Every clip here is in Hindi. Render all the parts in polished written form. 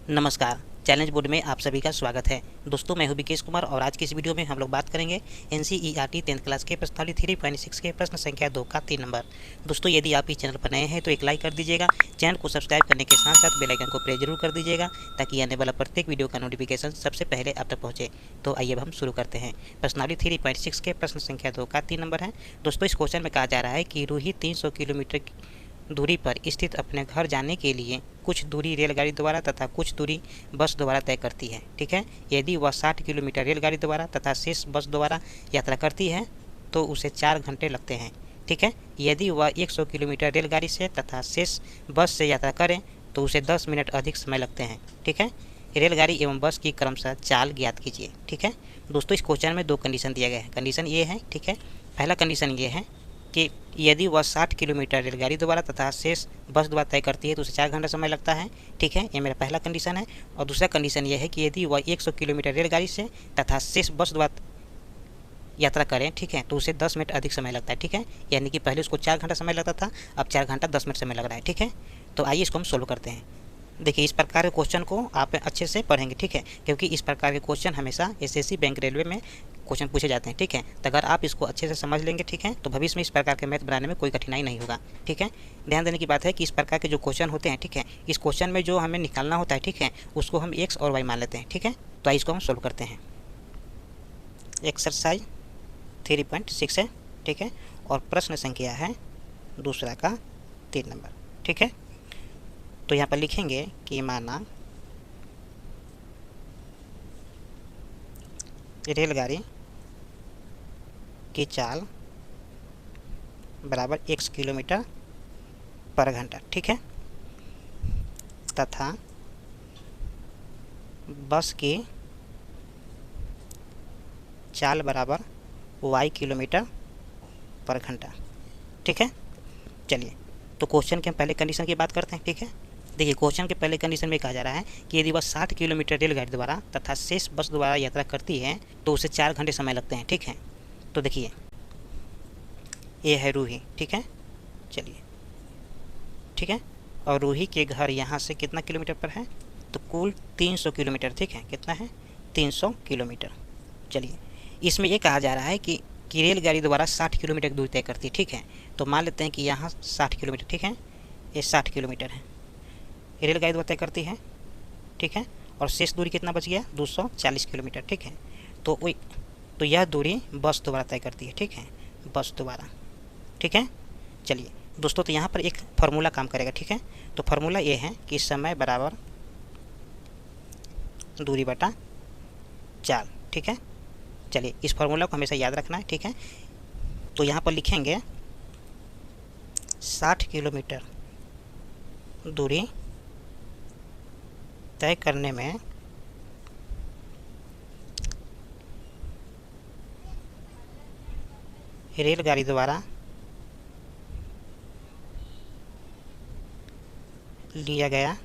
नमस्कार। चैलेंज बोर्ड में आप सभी का स्वागत है। दोस्तों, मैं हूं विकेश कुमार और आज की इस वीडियो में हम लोग बात करेंगे एनसीईआरटी 10th क्लास के प्रश्नावली 3.6 के प्रश्न संख्या 2 का 3 नंबर। दोस्तों, यदि आप इस चैनल पर नए हैं तो एक लाइक कर दीजिएगा। चैनल को सब्सक्राइब करने के साथ साथ बेल आइकन को प्रेस जरूर कर दीजिएगा ताकि आने वाला प्रत्येक वीडियो का नोटिफिकेशन सबसे पहले आप तक पहुंचे। तो आइए अब हम शुरू करते हैं। प्रश्नावली 3.6 के प्रश्न संख्या 2 का 3 नंबर है। दोस्तों, इस क्वेश्चन में कहा जा रहा है कि रूही 300 किलोमीटर दूरी पर स्थित अपने घर जाने के लिए कुछ दूरी रेलगाड़ी द्वारा तथा कुछ दूरी बस द्वारा तय करती है। ठीक है, यदि वह 60 किलोमीटर रेलगाड़ी द्वारा तथा शेष बस द्वारा यात्रा करती है तो उसे 4 घंटे लगते हैं। ठीक है, यदि वह 100 किलोमीटर रेलगाड़ी से तथा शेष बस से यात्रा करें तो उसे 10 मिनट अधिक समय लगते हैं। ठीक है, रेलगाड़ी एवं बस की क्रमशः चाल ज्ञात कीजिए। ठीक है दोस्तों, इस क्वेश्चन में 2 कंडीशन दिया गया है। कंडीशन ये है, ठीक है, पहला कंडीशन ये है कि यदि वह 60 किलोमीटर रेलगाड़ी द्वारा तथा शेष बस द्वारा तय करती है तो उसे 4 घंटा समय लगता है। ठीक है, ये मेरा पहला कंडीशन है। और दूसरा कंडीशन ये है कि यदि वह 100 किलोमीटर रेलगाड़ी से तथा शेष बस द्वारा यात्रा करें, ठीक है, तो उसे 10 मिनट अधिक समय लगता है। ठीक है, यानी कि पहले उसको 4 घंटा समय लगता था, अब 4 घंटा 10 मिनट समय लग रहा है। ठीक है, तो आइए इसको हम सोल्व करते हैं। देखिए, इस प्रकार के क्वेश्चन को आप अच्छे से पढ़ेंगे। ठीक है, क्योंकि इस प्रकार के क्वेश्चन हमेशा एसएससी बैंक रेलवे में क्वेश्चन पूछे जाते हैं। ठीक है, तो अगर आप इसको अच्छे से समझ लेंगे, ठीक है, तो भविष्य में इस प्रकार के मैथ बनाने में कोई कठिनाई नहीं होगा। ठीक है, ध्यान देने की बात है कि इस प्रकार के जो क्वेश्चन होते हैं, ठीक है, इस क्वेश्चन में जो हमें निकालना होता है, ठीक है, उसको हम एक्स और वाई मान लेते हैं। ठीक है, तो आइए इसको हम सोल्व करते हैं। एक्सरसाइज 3.6 है। ठीक है, और प्रश्न संख्या है दूसरा का 3 नंबर। ठीक है, तो यहाँ पर लिखेंगे कि माना रेलगाड़ी की चाल बराबर x किलोमीटर पर घंटा। ठीक है, तथा बस की चाल बराबर y किलोमीटर पर घंटा। ठीक है, चलिए तो क्वेश्चन के हम पहले कंडीशन की बात करते हैं। ठीक है, देखिए, क्वेश्चन के पहले कंडीशन में कहा जा रहा है कि यदि वह 60 किलोमीटर रेलगाड़ी द्वारा तथा शेष बस द्वारा यात्रा करती है तो उसे 4 घंटे समय लगते हैं। ठीक है, तो देखिए, ये है रूही। ठीक है, चलिए, ठीक है, और रूही के घर यहाँ से कितना किलोमीटर पर है, तो कुल 300 किलोमीटर। ठीक है, कितना है, 300 किलोमीटर। चलिए, इसमें ये कहा जा रहा है कि रेलगाड़ी द्वारा 60 किलोमीटर की दूरी तय करती है। ठीक है, तो मान लेते हैं कि यहाँ 60 किलोमीटर, ठीक है, ये 60 किलोमीटर है, रेलगाड़ी द्वारा तय करती है। ठीक है, और शेष दूरी कितना बच गया, 240 किलोमीटर। ठीक है, तो यह दूरी बस द्वारा तय करती है। ठीक है, बस द्वारा। ठीक है, चलिए दोस्तों, तो यहाँ पर एक फार्मूला काम करेगा। ठीक है, तो फार्मूला ये है कि समय बराबर दूरी बटा चाल। ठीक है, चलिए इस फार्मूला को हमेशा याद रखना है। ठीक है, तो यहाँ पर लिखेंगे 60 किलोमीटर दूरी तय करने में रेलगाड़ी द्वारा लिया गया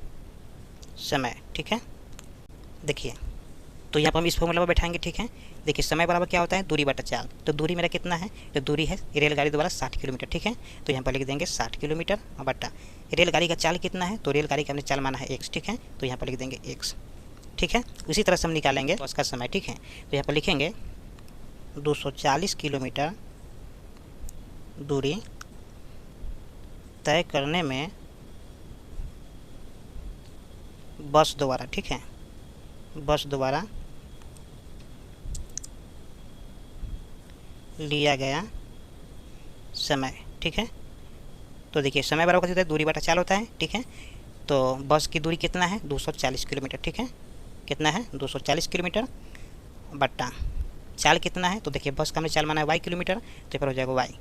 समय। ठीक है, देखिए, तो यहाँ पर हम इस फॉर्मूला में बैठाएंगे। ठीक है, देखिए, समय बराबर क्या होता है, दूरी बटा चाल। तो दूरी मेरा कितना है, तो दूरी है रेलगाड़ी द्वारा 60 किलोमीटर। ठीक है, तो यहाँ पर लिख देंगे 60 किलोमीटर बटा रेलगाड़ी का चाल कितना है, तो रेलगाड़ी का हमने चाल माना है x। ठीक है, तो यहाँ पर लिख देंगे x। ठीक है, उसी तरह से हम निकालेंगे बस का समय। ठीक है, तो यहाँ पर लिखेंगे 240 किलोमीटर दूरी तय करने में बस द्वारा, ठीक है, बस द्वारा लिया गया समय। ठीक है, तो देखिए, समय बराबर होता है दूरी बटा चाल होता है। ठीक है, तो बस की दूरी कितना है, 240 किलोमीटर। ठीक है, कितना है, 240 किलोमीटर बटा चाल कितना है, तो देखिए, बस का हमने चाल माना है y किलोमीटर, तो पर हो जाएगा y।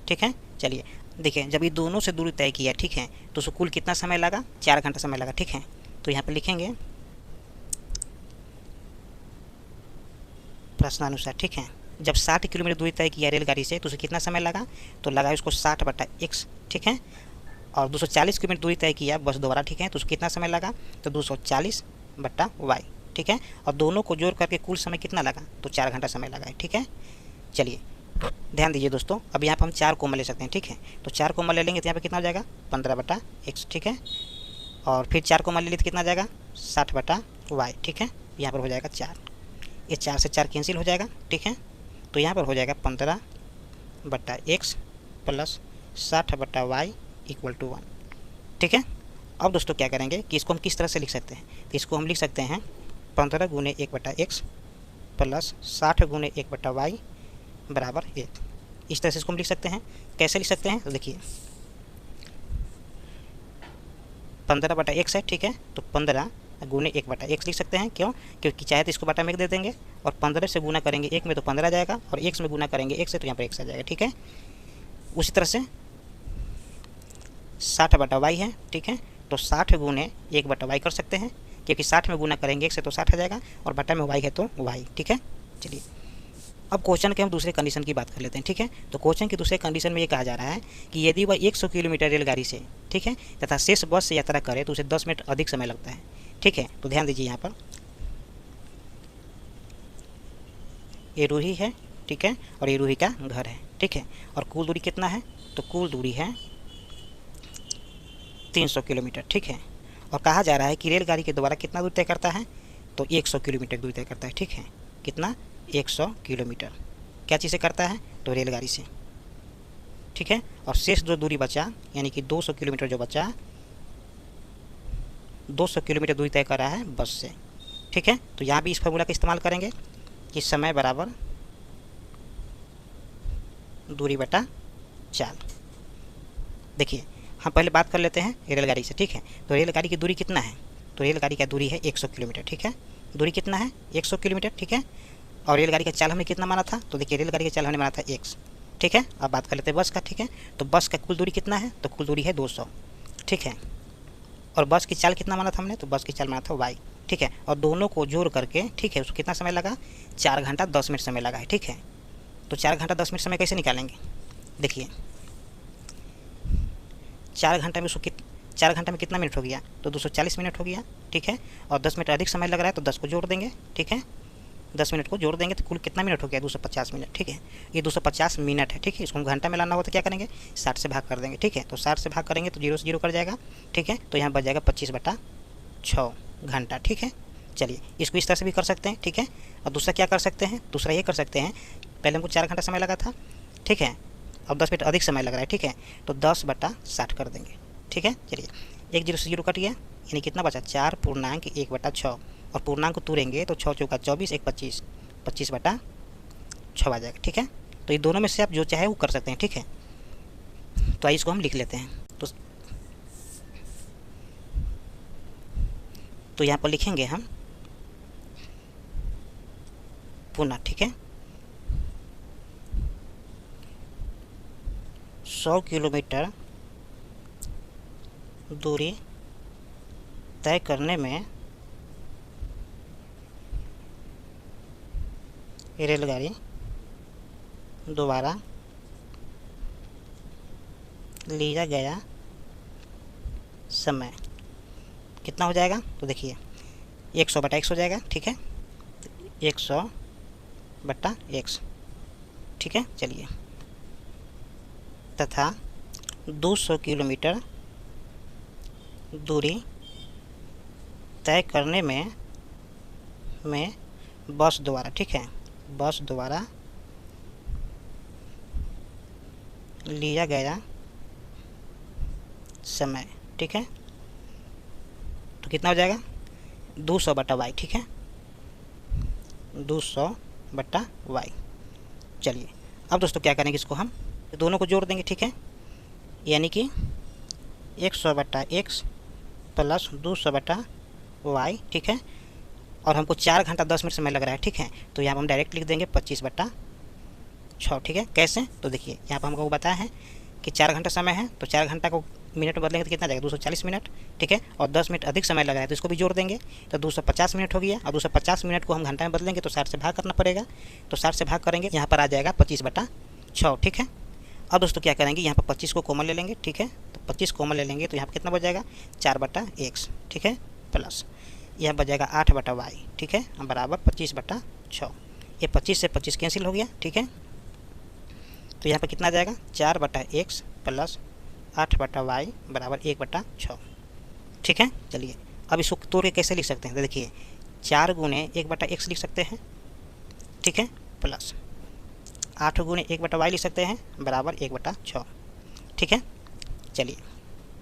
ठीक है, चलिए देखिए, जब ये दोनों से दूरी तय किया, ठीक है, तो उसको कुल कितना समय लगा, 4 घंटा समय लगा। ठीक है, तो यहाँ पर लिखेंगे प्रश्नानुसार। ठीक है, जब 60 किलोमीटर दूरी तय किया रेलगाड़ी से तो उसे कितना समय लगा, तो लगा उसको 60 बटा x। ठीक है, और 240 किलोमीटर दूरी तय किया बस द्वारा। ठीक है, तो उसको कितना समय लगा, तो 240 बटा y। ठीक है, और दोनों को जोड़ करके कुल समय कितना लगा, तो 4 घंटा समय लगा है। ठीक है, चलिए ध्यान दीजिए दोस्तों, अब यहाँ पर हम 4 कॉमन ले सकते हैं। ठीक है, तो 4 कॉमन ले लेंगे तो यहाँ पर कितना हो जाएगा, 15 बटा x। ठीक है, और फिर 4 कॉमन ले लिए तो कितना आ जाएगा, 60/y, ठीक है। यहाँ पर हो जाएगा 4, ये 4 से 4 कैंसिल हो जाएगा, ठीक है। तो यहाँ पर हो जाएगा 15/x plus 60/y equal to 1, ठीक है। अब दोस्तों क्या करेंगे कि इसको हम किस तरह से लिख सकते हैं, तो इसको हम लिख सकते हैं 15 गुने 1/x प्लस 60 गुने 1/y बराबर 1। इस तरह से इसको हम लिख सकते हैं। कैसे लिख सकते हैं, तो देखिए 15/x है, ठीक है। तो 15 गुने 1/x लिख सकते हैं। क्यों? क्योंकि चाहे तो इसको बटा में दे देंगे और 15 से गुना करेंगे 1 में तो 15 आ जाएगा, और 1 में गुना करेंगे 1 से तो यहाँ पर 1 आ जाएगा, ठीक है। उसी तरह से 60/y है, ठीक है। तो 60 गुने 1/y कर सकते हैं, क्योंकि 60 में गुना करेंगे 1 से तो 60 आ जाएगा, और बटा में y है तो y, ठीक है। चलिए अब क्वेश्चन के हम दूसरे कंडीशन की बात कर लेते हैं, ठीक है। तो क्वेश्चन की दूसरे कंडीशन में ये कहा जा रहा है कि यदि वह 100 किलोमीटर रेलगाड़ी से, ठीक है, तथा शेष बस से यात्रा करे तो उसे 10 मिनट अधिक समय लगता है, ठीक है। तो ध्यान दीजिए यहाँ पर ये रूही है, ठीक है, और ये रूही का घर है, ठीक है। और कुल दूरी कितना है, तो कुल दूरी है 300 किलोमीटर, ठीक है। और कहा जा रहा है कि रेलगाड़ी के द्वारा कितना दूरी तय करता है, तो 100 किलोमीटर दूरी तय करता है, ठीक है। कितना? 100 किलोमीटर क्या चीज़ से करता है, तो रेलगाड़ी से, ठीक है। और शेष जो दूरी बचा यानी कि 200 किलोमीटर जो बचा, 200 किलोमीटर दूरी तय कर रहा है बस से, ठीक है। तो यहाँ भी इस फॉर्मूला का इस्तेमाल करेंगे कि समय बराबर दूरी बटा चाल। देखिए हम पहले बात कर लेते हैं रेलगाड़ी से, ठीक है। तो रेलगाड़ी की दूरी कितना है, तो रेलगाड़ी का दूरी है 100 किलोमीटर, ठीक है। दूरी कितना है, 100 किलोमीटर, ठीक है। और रेलगाड़ी का चाल हमने कितना माना था, तो देखिए रेलगाड़ी का चाल हमने माना था x, ठीक है। अब बात कर लेते हैं बस का, ठीक है। तो बस का कुल दूरी कितना है, तो कुल दूरी है 200, ठीक है। और बस की चाल कितना माना था हमने, तो बस की चाल माना था y, ठीक है। और दोनों को जोड़ करके, ठीक है, उसको कितना समय लगा, 4 घंटा 10 मिनट समय लगा है, ठीक है। तो 4 घंटा 10 मिनट समय कैसे निकालेंगे, देखिए 4 घंटा में उसको 4 घंटा में कितना मिनट हो गया, तो 240 मिनट हो गया, ठीक है। और 10 मिनट अधिक समय लग रहा है तो 10 को जोड़ देंगे, ठीक है। 10 मिनट को जोड़ देंगे तो कुल कितना मिनट हो गया, 250 मिनट, ठीक है। ये 250 मिनट है, ठीक है। इसको हम घंटा में लाना हो तो क्या करेंगे, 60 से भाग कर देंगे, ठीक है। तो 60 से भाग करेंगे तो 0 से 0 कर जाएगा, ठीक है। तो यहाँ बच जाएगा 25/6 घंटा, ठीक है। चलिए इसको इस तरह से भी कर सकते हैं, ठीक है। और दूसरा क्या कर सकते हैं, दूसरा ये कर सकते हैं, पहले हमको 4 घंटा समय लगा था, ठीक है। अब 10 मिनट अधिक समय लग रहा है, ठीक है। तो 10/60 कर देंगे, ठीक है। चलिए 1 0 से 0 कट गया, यानी कितना बचा, 4.1/6, और पूर्णांक को तोड़ेंगे तो 6 चौका 24 1 25, 25/6 आ जाएगा, ठीक है। तो ये दोनों में से आप जो चाहे वो कर सकते हैं, ठीक है। तो आइए इसको हम लिख लेते हैं। तो यहाँ पर लिखेंगे हम पुनः, ठीक है। 100 किलोमीटर दूरी तय करने में रेलगाड़ी द्वारा लिया गया समय कितना हो जाएगा, तो देखिए 100/x हो जाएगा, ठीक है। 100/x, ठीक है। चलिए तथा 200 किलोमीटर दूरी तय करने में बस द्वारा, ठीक है, बस द्वारा लिया गया समय, ठीक है। तो कितना हो जाएगा, 200/y, ठीक है, 200/y। चलिए अब दोस्तों क्या करेंगे, इसको हम दोनों को जोड़ देंगे, ठीक है। यानी कि 100/x प्लस 200/y, ठीक है। और हमको 4 घंटा 10 मिनट समय लग रहा है, ठीक है। तो यहाँ पर हम डायरेक्ट लिख देंगे 25/6, ठीक है। कैसे, तो देखिए यहाँ पर हमको बताया है कि 4 घंटा समय है, तो 4 घंटा को मिनट में बदलेंगे तो कितना जाएगा, 240 मिनट, ठीक है। और 10 मिनट अधिक समय लग रहा है तो इसको भी जोड़ देंगे, तो 250 मिनट हो गया। और 250 मिनट को हम घंटा में बदलेंगे तो 60 से भाग करना पड़ेगा, तो 60 से भाग करेंगे, यहाँ पर आ जाएगा 25/6, ठीक है। अब दोस्तों क्या करेंगे, यहाँ पर 25 को कॉमन ले लेंगे, ठीक है। तो 25 कॉमन ले लेंगे तो यहाँ पर कितना बच जाएगा, 4/x, ठीक है, प्लस यह बच जाएगा 8/y, ठीक है, बराबर 25/6। ये 25 से 25 कैंसिल हो गया, ठीक है। तो यहाँ पर कितना आ जाएगा, 4/x प्लस 8/y बराबर 1/6, ठीक है। चलिए अब इसको तोड़ के कैसे लिख सकते हैं, तो देखिए 4 गुने 1/x लिख सकते हैं, ठीक है, प्लस 8 गुने 1/y लिख सकते हैं बराबर 1/6, ठीक है। चलिए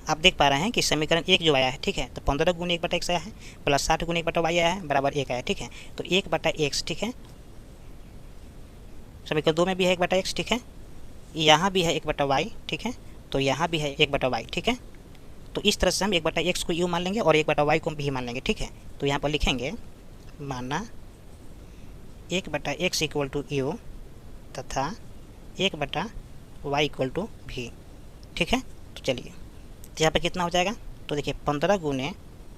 आप देख पा रहे हैं कि समीकरण 1 जो आया है, ठीक है, तो 15 गुने 1/x आया है प्लस 60 गुने 1/y आया है बराबर 1 आया, ठीक है। तो 1/x, ठीक है, समीकरण 2 में भी है 1/x, ठीक है, यहाँ भी है 1/y, ठीक है, तो यहाँ भी है 1/y, ठीक है। तो इस तरह से हम 1/x को u मान लेंगे और 1/y को भी मान लेंगे, ठीक है। तो यहाँ पर लिखेंगे माना 1/x इक्वल टू u तथा 1/y इक्वल टू v, ठीक है। तो चलिए तो यहाँ पर कितना हो जाएगा, तो देखिए 15 गुने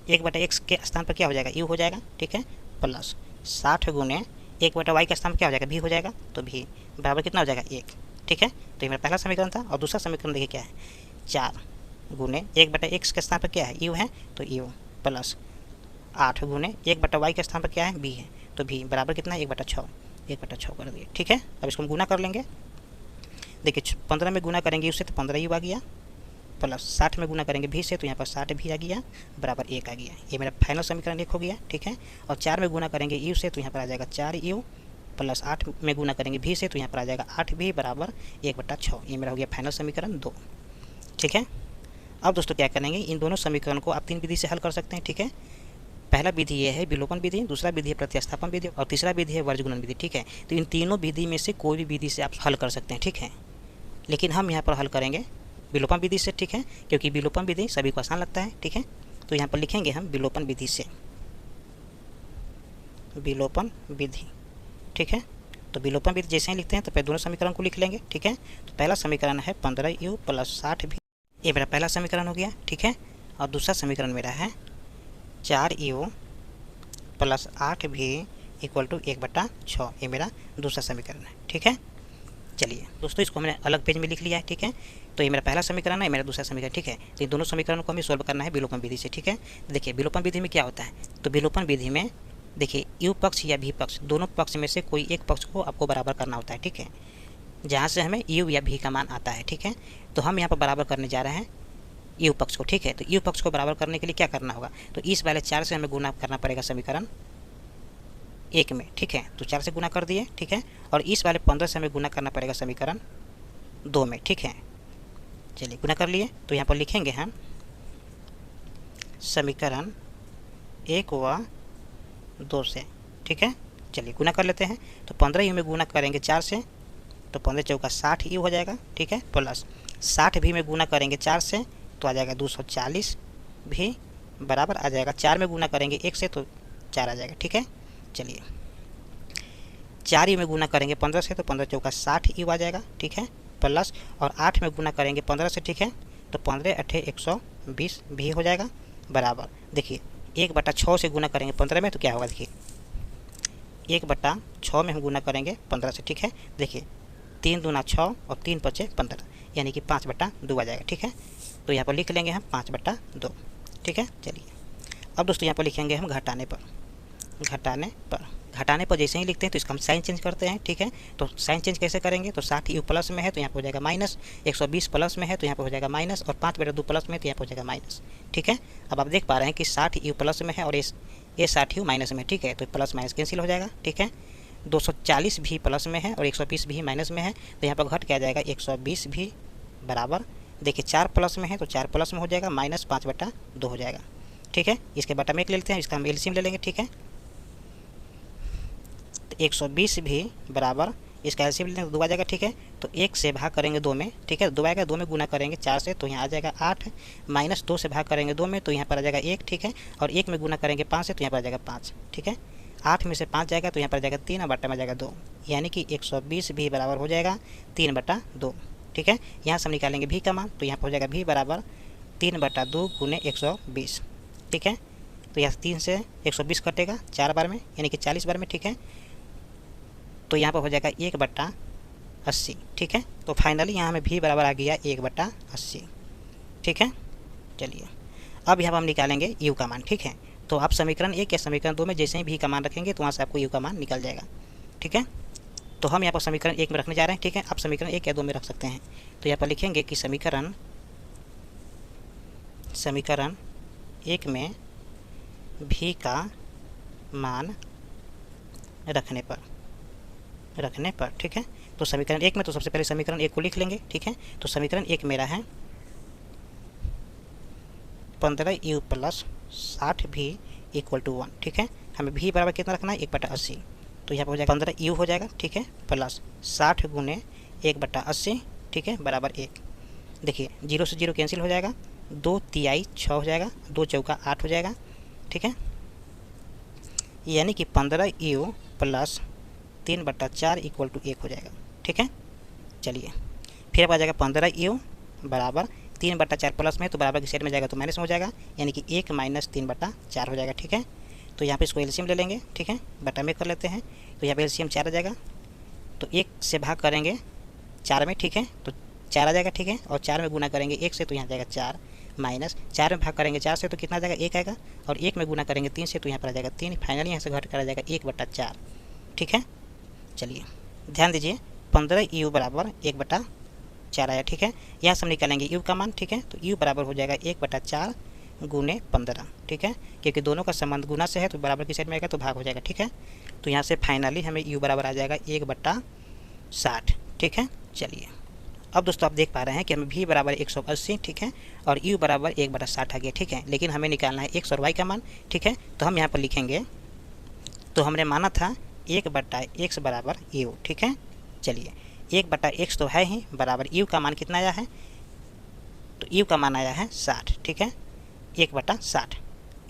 1/x के स्थान पर क्या हो जाएगा, u हो जाएगा, ठीक है, प्लस 60 गुने 1/y के स्थान पर क्या हो जाएगा, v हो जाएगा, तो v बराबर कितना हो जाएगा 1, ठीक है। तो ये मेरा पहला समीकरण था। और दूसरा समीकरण देखिए क्या है, 4 गुने 1/x के स्थान पर क्या है, u है, तो u प्लस 8 गुने 1/y के स्थान पर क्या है, v है, तो v बराबर कितना है 1/6, 1/6 कर दिए, ठीक है। अब इसको हम गुना कर लेंगे, देखिए 15 में गुना करेंगे u से तो 15 u आ गया, प्लस 60 में गुना करेंगे v से तो यहाँ पर 60 भी आ गया बराबर 1 आ गया। ये मेरा फाइनल समीकरण 1 हो गया, ठीक है। और 4 में गुना करेंगे u से तो यहाँ पर आ जाएगा 4u प्लस 8 में गुना करेंगे v से तो यहाँ पर आ जाएगा 8v बराबर 1/6। ये मेरा हो गया फाइनल समीकरण 2, ठीक है। अब दोस्तों क्या करेंगे, इन दोनों समीकरण को आप 3 विधि से हल कर सकते हैं, ठीक है। पहला विधि ये है विलोपन विधि, दूसरा विधि है प्रतिस्थापन विधि और तीसरा विधि है वर्गगुणन विधि, ठीक है। तो इन तीनों विधि में से कोई भी विधि से आप हल कर सकते हैं, ठीक है। लेकिन हम यहाँ पर हल करेंगे विलोपन विधि से, ठीक है, क्योंकि विलोपन विधि सभी को आसान लगता है, ठीक है। तो यहाँ पर लिखेंगे हम विलोपन विधि से, विलोपन विधि, ठीक है। तो विलोपन विधि जैसे ही लिखते हैं तो पहले दोनों समीकरण को लिख लेंगे, ठीक है। तो पहला समीकरण है 15u प्लस 60v, ये मेरा पहला समीकरण हो गया, ठीक है। और दूसरा समीकरण मेरा है 4u plus 8v equal to 1/6, ये मेरा दूसरा समीकरण है, ठीक है। चलिए दोस्तों इसको हमने अलग पेज में लिख लिया है, ठीक है। तो ये मेरा पहला समीकरण है, मेरा दूसरा समीकरण, ठीक है। तो इन दोनों समीकरणों को हमें सोल्व करना है विलोपन विधि से, ठीक है। देखिए विलोपन विधि में क्या होता है, तो विलोपन विधि में देखिए u पक्ष या v पक्ष दोनों पक्ष में से कोई एक पक्ष को आपको बराबर करना होता है, ठीक है, जहाँ से हमें u या v का मान आता है, ठीक है। तो हम यहाँ पर बराबर करने जा रहे हैं u पक्ष को, ठीक है। तो u पक्ष को बराबर करने के लिए क्या करना होगा, तो इस वाले 4 से हमें गुना करना पड़ेगा समीकरण 1 में, ठीक है। तो 4 से गुना कर दिए, ठीक है। और इस वाले 15 से हमें गुना करना पड़ेगा समीकरण 2 में, ठीक है। चलिए गुना कर लिए, तो यहाँ पर लिखेंगे हम समीकरण 1 व 2 से, ठीक है। चलिए गुना कर लेते हैं, तो 15u में गुना करेंगे 4 से तो 15 चौका 60u हो जाएगा, ठीक है, प्लस 60v में गुना करेंगे 4 से तो आ जाएगा 240 भी बराबर आ जाएगा 4 में गुना करेंगे 1 से तो 4 आ जाएगा, ठीक है। चलिए 4u में गुना करेंगे 15 से तो 15 चौका 60u आ जाएगा, ठीक है, प्लस और 8 में गुना करेंगे 15 से, ठीक है, तो 15 8 120 भी हो जाएगा बराबर, देखिए 1/6 से गुना करेंगे 15 में तो क्या होगा, देखिए 1/6 में हम गुना करेंगे 15 से, ठीक है। देखिए 3 दूना 6 और 3 पचे 15 यानी कि 5/2 आ जाएगा, ठीक है। तो यहाँ पर लिख लेंगे हम 5/2, ठीक है। चलिए अब दोस्तों यहाँ पर लिखेंगे हम घटाने पर, घटाने पर जैसे ही लिखते हैं तो इसका हम साइन चेंज करते हैं, ठीक है। तो साइन चेंज कैसे करेंगे, तो 60u प्लस में है तो यहाँ पर हो जाएगा माइनस, 120 प्लस में है तो यहाँ पर हो जाएगा माइनस और 5/2 प्लस में है तो यहाँ पर हो जाएगा माइनस, ठीक है। अब आप देख पा रहे हैं कि 60u प्लस में है और ये 60u माइनस में, ठीक है। तो प्लस माइनस कैंसिल हो जाएगा, ठीक है। 240 भी प्लस में है और 120 भी माइनस में है तो यहाँ पर घट के आ जाएगा 120 भी बराबर, देखिए 4 प्लस में है तो 4 प्लस में हो जाएगा माइनस 5/2 हो जाएगा, ठीक है। इसके बटा में 1 ले लेते हैं, इसका हम एलसीएम ले लेंगे, ठीक है। तो 120 भी बराबर इसका एलसीएम ले लेंगे तो 2 आ जाएगा, ठीक है। तो 1 से भाग करेंगे 2 में, ठीक है, 2 आएगा, 2 में गुना करेंगे 4 से तो यहाँ आ जाएगा 8, माइनस 2 से भाग करेंगे 2 में तो यहाँ पर आ जाएगा 1, ठीक है। और 1 में गुना करेंगे 5 से तो यहाँ पर आ जाएगा 5, ठीक है। 8 में से 5 जाएगा तो यहाँ पर आ जाएगा 3 और बटा में जाएगा 2, यानी कि 120 भी बराबर हो जाएगा 3/2, ठीक है। यहाँ से हम निकालेंगे भी का मान तो यहाँ पर हो जाएगा भी बराबर 3/2 गुने 120, ठीक है। तो यहाँ 3 से 120 कटेगा 4 बार में यानी कि 40 बार में, ठीक है। तो यहाँ पर हो जाएगा 1/80, ठीक है। तो फाइनली यहाँ हमें भी बराबर आ गया 1/80, ठीक है। चलिए अब यहाँ पर हम निकालेंगे u का मान, ठीक है। तो आप समीकरण 1 या समीकरण 2 में जैसे ही भी का मान रखेंगे तो वहाँ से आपको u का मान निकल जाएगा, ठीक है। तो हम यहाँ पर समीकरण 1 में रखने जा रहे हैं, ठीक है। आप समीकरण 1 या 2 में रख सकते हैं। तो यहाँ पर लिखेंगे कि समीकरण 1 में भी का मान रखने पर ठीक है। तो समीकरण 1 में तो सबसे पहले समीकरण 1 को लिख लेंगे, ठीक है। तो समीकरण 1 मेरा है 15u plus 60v equal to 1, ठीक है। हमें v बराबर कितना रखना है, 1/80। तो यहाँ पर हो जाएगा 15u हो जाएगा, ठीक है, प्लस 60 गुने 1/80, ठीक है, बराबर 1। देखिए 0 से 0 कैंसिल हो जाएगा, 2 तिहाई 6 हो जाएगा, 2 चौका 8 हो जाएगा, ठीक है। यानी कि 15u प्लस 3/4 इक्वल टू 1 हो जाएगा, ठीक है। चलिए फिर अब आ जाएगा 15u बराबर 3/4 प्लस में, तो बराबर की साइड में जाएगा तो माइनस में हो जाएगा, यानी कि 1 माइनस 3/4 हो जाएगा, ठीक है। तो यहाँ पे इसको एलसीएम ले लेंगे, ठीक है, बटा में कर लेते हैं। तो यहाँ पे एलसीएम 4 आ जाएगा, तो 1 से भाग करेंगे 4 में, ठीक है, तो 4 आ जाएगा, ठीक है। और 4 में गुना करेंगे 1 से, तो यहाँ जाएगा 4 माइनस 4 में भाग करेंगे 4 से, तो कितना आ जाएगा 1 आएगा। और 1 में गुना करेंगे 3 से, तो यहाँ पर आ जाएगा 3। फाइनली यहाँ से घट कर आ जाएगा 1/4, ठीक है। चलिए ध्यान दीजिए 15u बराबर 1/4 आया, ठीक है। यहाँ से हम निकालेंगे u का मान, ठीक है। तो u बराबर हो जाएगा 1/4 गुने 15, ठीक है, क्योंकि दोनों का संबंध गुना से है तो बराबर की साइड में आएगा तो भाग हो जाएगा, ठीक है। तो यहाँ से फाइनली हमें u बराबर आ जाएगा 1/60, ठीक है। चलिए अब दोस्तों आप देख पा रहे हैं कि हमें v बराबर 180, ठीक है, और u बराबर 1/60 आ गया, ठीक है। लेकिन हमें निकालना है x और y का मान, ठीक है। तो हम यहाँ पर लिखेंगे, तो हमने माना था 1/x बराबर u, ठीक है। चलिए 1/x तो है ही, बराबर u का मान कितना आया है, तो u का मान आया है 60, ठीक है, 1/60।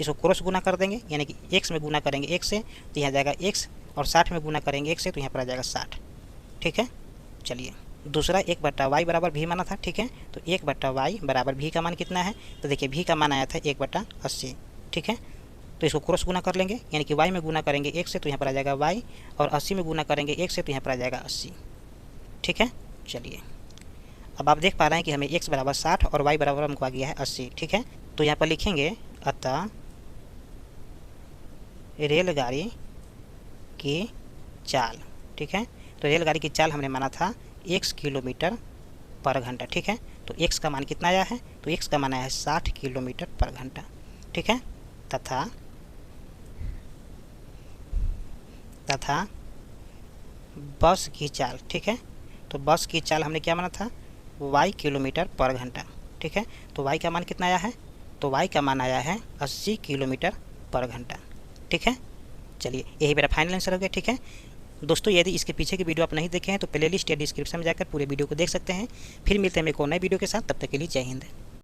इसको क्रॉस गुना कर देंगे, यानी कि x में गुना करेंगे 1 से, तो यहाँ जाएगा x, और 60 में गुना करेंगे 1 से, तो यहाँ पर आ जाएगा 60, ठीक है। चलिए दूसरा 1/y बराबर v माना था, ठीक है। तो 1/y बराबर v का मान कितना है, तो देखिए v का मान आया था 1/80, ठीक है। तो इसको क्रॉस गुना कर लेंगे, यानी कि y में गुना करेंगे 1 से, तो यहाँ पर आ जाएगा y, और 80 में गुना करेंगे 1 से, तो यहाँ पर आ जाएगा 80, ठीक है। चलिए अब आप देख पा रहे हैं कि हमें x बराबर 60 और y बराबर हमको आ गया है 80, ठीक है। तो यहाँ पर लिखेंगे अतः रेलगाड़ी की चाल, ठीक है। तो रेलगाड़ी की चाल हमने माना था x किलोमीटर पर घंटा, ठीक है। तो x का मान कितना आया है, तो x का मान आया है 60 किलोमीटर पर घंटा, ठीक है। तथा बस की चाल, ठीक है। तो बस की चाल हमने क्या माना था, y किलोमीटर पर घंटा, ठीक है। तो y का मान कितना आया है, तो y का मान आया है 80 किलोमीटर पर घंटा, ठीक है। चलिए यही मेरा फाइनल आंसर हो गया, ठीक है। दोस्तों यदि इसके पीछे की वीडियो आप नहीं देखे हैं तो प्लेलिस्ट या डिस्क्रिप्शन में जाकर पूरे वीडियो को देख सकते हैं। फिर मिलते हैं एक और नए वीडियो के साथ, तब तक के लिए जय हिंद।